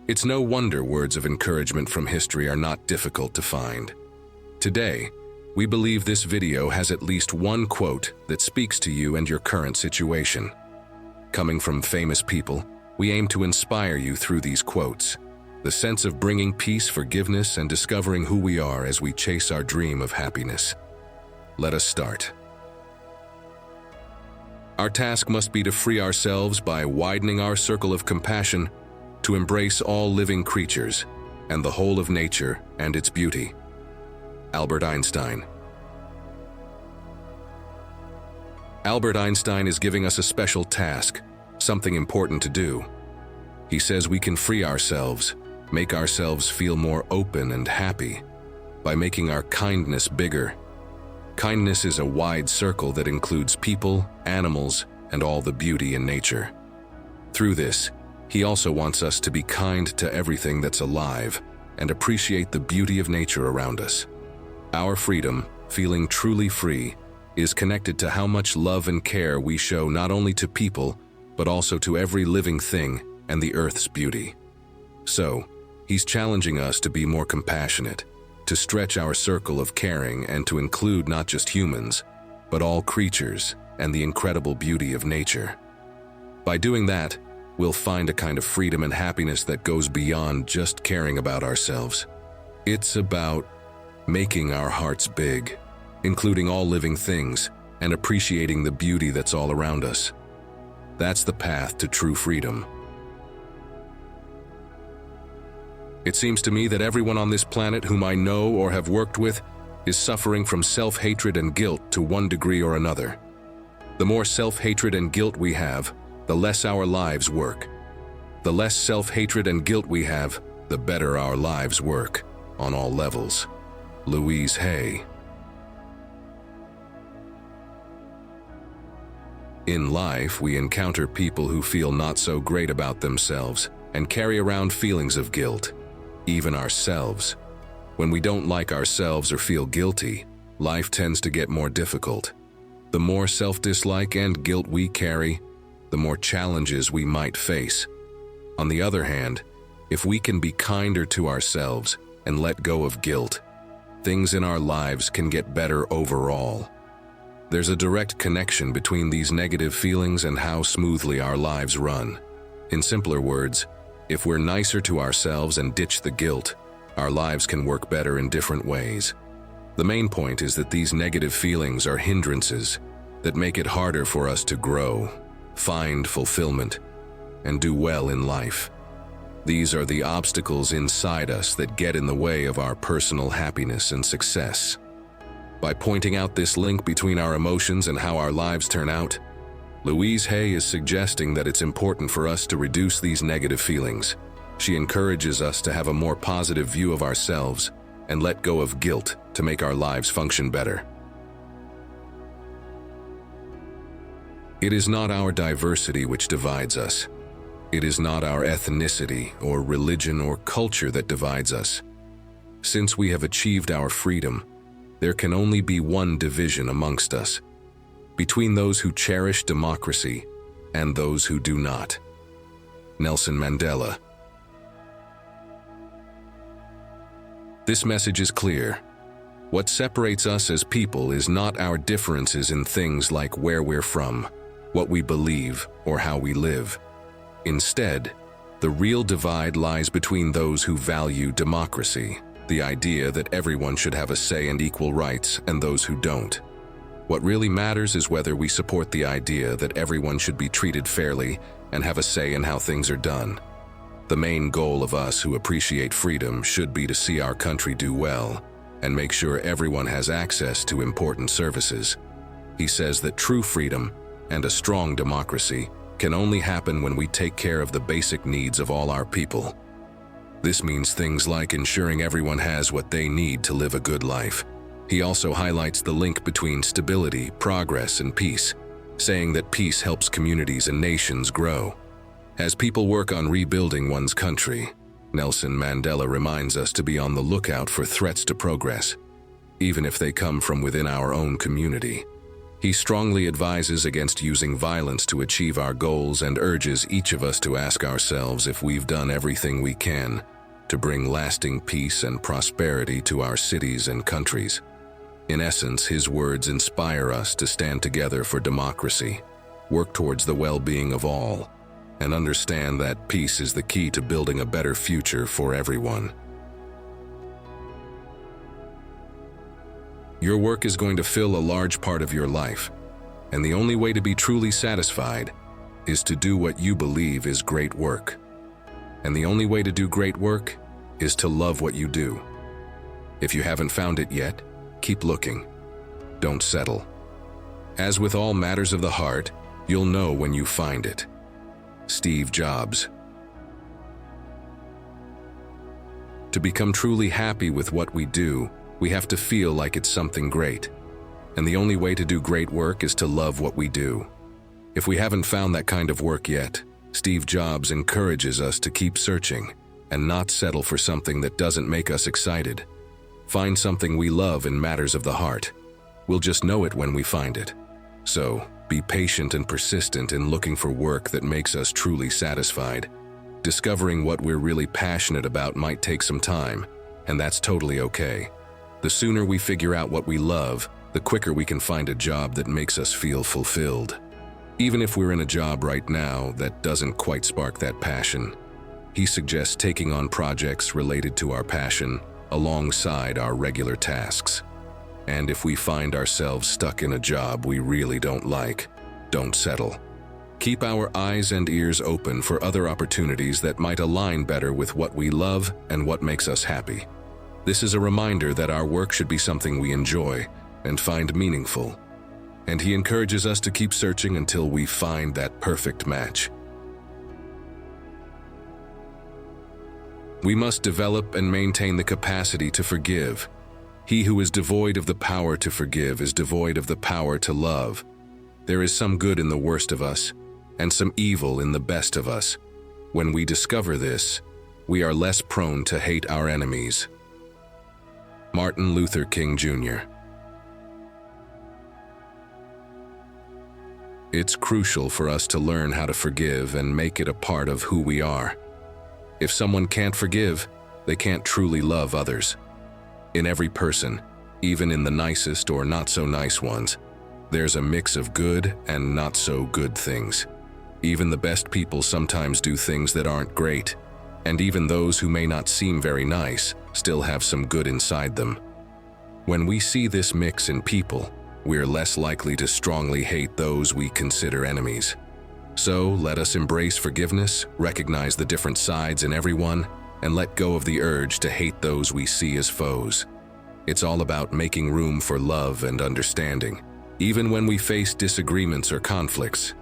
It's no wonder words of encouragement from history are not difficult to find. Today, we believe this video has at least one quote that speaks to you and your current situation. Coming from famous people, we aim to inspire you through these quotes. The sense of bringing peace, forgiveness, and discovering who we are as we chase our dream of happiness. Let us start. Our task must be to free ourselves by widening our circle of compassion to embrace all living creatures and the whole of nature and its beauty. Albert Einstein. Albert Einstein is giving us a special task, something important to do. He says we can free ourselves, make ourselves feel more open and happy by making our kindness bigger. Kindness is a wide circle that includes people, animals, and all the beauty in nature. Through this, he also wants us to be kind to everything that's alive and appreciate the beauty of nature around us. Our freedom, feeling truly free, is connected to how much love and care we show not only to people, but also to every living thing and the earth's beauty. So, he's challenging us to be more compassionate, to stretch our circle of caring and to include not just humans, but all creatures and the incredible beauty of nature. By doing that, we'll find a kind of freedom and happiness that goes beyond just caring about ourselves. It's about making our hearts big, including all living things, and appreciating the beauty that's all around us. That's the path to true freedom. It seems to me that everyone on this planet whom I know or have worked with is suffering from self-hatred and guilt to one degree or another. The more self-hatred and guilt we have, the less our lives work. The less self-hatred and guilt we have, the better our lives work, on all levels. Louise Hay. In life, we encounter people who feel not so great about themselves and carry around feelings of guilt, even ourselves. When we don't like ourselves or feel guilty, life tends to get more difficult. The more self-dislike and guilt we carry, the more challenges we might face. On the other hand, if we can be kinder to ourselves and let go of guilt, things in our lives can get better overall. There's a direct connection between these negative feelings and how smoothly our lives run. In simpler words, if we're nicer to ourselves and ditch the guilt, our lives can work better in different ways. The main point is that these negative feelings are hindrances that make it harder for us to grow, find fulfillment, and do well in life. These are the obstacles inside us that get in the way of our personal happiness and success. By pointing out this link between our emotions and how our lives turn out, Louise Hay is suggesting that it's important for us to reduce these negative feelings. She encourages us to have a more positive view of ourselves and let go of guilt to make our lives function better. It is not our diversity which divides us. It is not our ethnicity or religion or culture that divides us. Since we have achieved our freedom, there can only be one division amongst us, between those who cherish democracy and those who do not. Nelson Mandela. This message is clear. What separates us as people is not our differences in things like where we're from, what we believe, or how we live. Instead, the real divide lies between those who value democracy, the idea that everyone should have a say and equal rights, and those who don't. What really matters is whether we support the idea that everyone should be treated fairly and have a say in how things are done. The main goal of us who appreciate freedom should be to see our country do well and make sure everyone has access to important services. He says that true freedom and a strong democracy can only happen when we take care of the basic needs of all our people. This means things like ensuring everyone has what they need to live a good life. He also highlights the link between stability, progress, and peace, saying that peace helps communities and nations grow. As people work on rebuilding one's country, Nelson Mandela reminds us to be on the lookout for threats to progress, even if they come from within our own community. He strongly advises against using violence to achieve our goals and urges each of us to ask ourselves if we've done everything we can to bring lasting peace and prosperity to our cities and countries. In essence, his words inspire us to stand together for democracy, work towards the well-being of all, and understand that peace is the key to building a better future for everyone. Your work is going to fill a large part of your life, and the only way to be truly satisfied is to do what you believe is great work. And the only way to do great work is to love what you do. If you haven't found it yet, keep looking. Don't settle. As with all matters of the heart, you'll know when you find it. Steve Jobs. To become truly happy with what we do, we have to feel like it's something great. And the only way to do great work is to love what we do. If we haven't found that kind of work yet, Steve Jobs encourages us to keep searching and not settle for something that doesn't make us excited. Find something we love in matters of the heart. We'll just know it when we find it. So, be patient and persistent in looking for work that makes us truly satisfied. Discovering what we're really passionate about might take some time, and that's totally okay. The sooner we figure out what we love, the quicker we can find a job that makes us feel fulfilled. Even if we're in a job right now that doesn't quite spark that passion, he suggests taking on projects related to our passion alongside our regular tasks. And if we find ourselves stuck in a job we really don't like, don't settle. Keep our eyes and ears open for other opportunities that might align better with what we love and what makes us happy. This is a reminder that our work should be something we enjoy and find meaningful. And he encourages us to keep searching until we find that perfect match. We must develop and maintain the capacity to forgive. He who is devoid of the power to forgive is devoid of the power to love. There is some good in the worst of us, and some evil in the best of us. When we discover this, we are less prone to hate our enemies. Martin Luther King Jr. It's crucial for us to learn how to forgive and make it a part of who we are. If someone can't forgive, they can't truly love others. In every person, even in the nicest or not-so-nice ones, there's a mix of good and not-so-good things. Even the best people sometimes do things that aren't great, and even those who may not seem very nice still have some good inside them. When we see this mix in people, we're less likely to strongly hate those we consider enemies. So let us embrace forgiveness, recognize the different sides in everyone, and let go of the urge to hate those we see as foes. It's all about making room for love and understanding, even when we face disagreements or conflicts.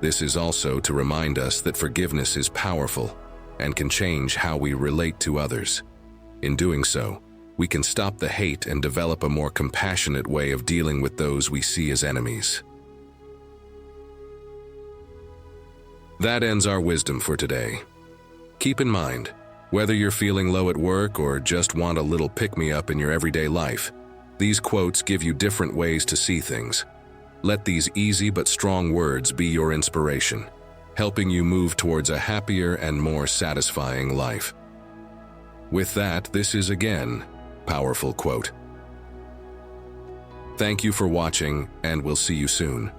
This is also to remind us that forgiveness is powerful and can change how we relate to others. In doing so, we can stop the hate and develop a more compassionate way of dealing with those we see as enemies. That ends our wisdom for today. Keep in mind, whether you're feeling low at work or just want a little pick-me-up in your everyday life, these quotes give you different ways to see things. Let these easy but strong words be your inspiration, helping you move towards a happier and more satisfying life. With that, this is again powerful quote. Thank you for watching, and we'll see you soon.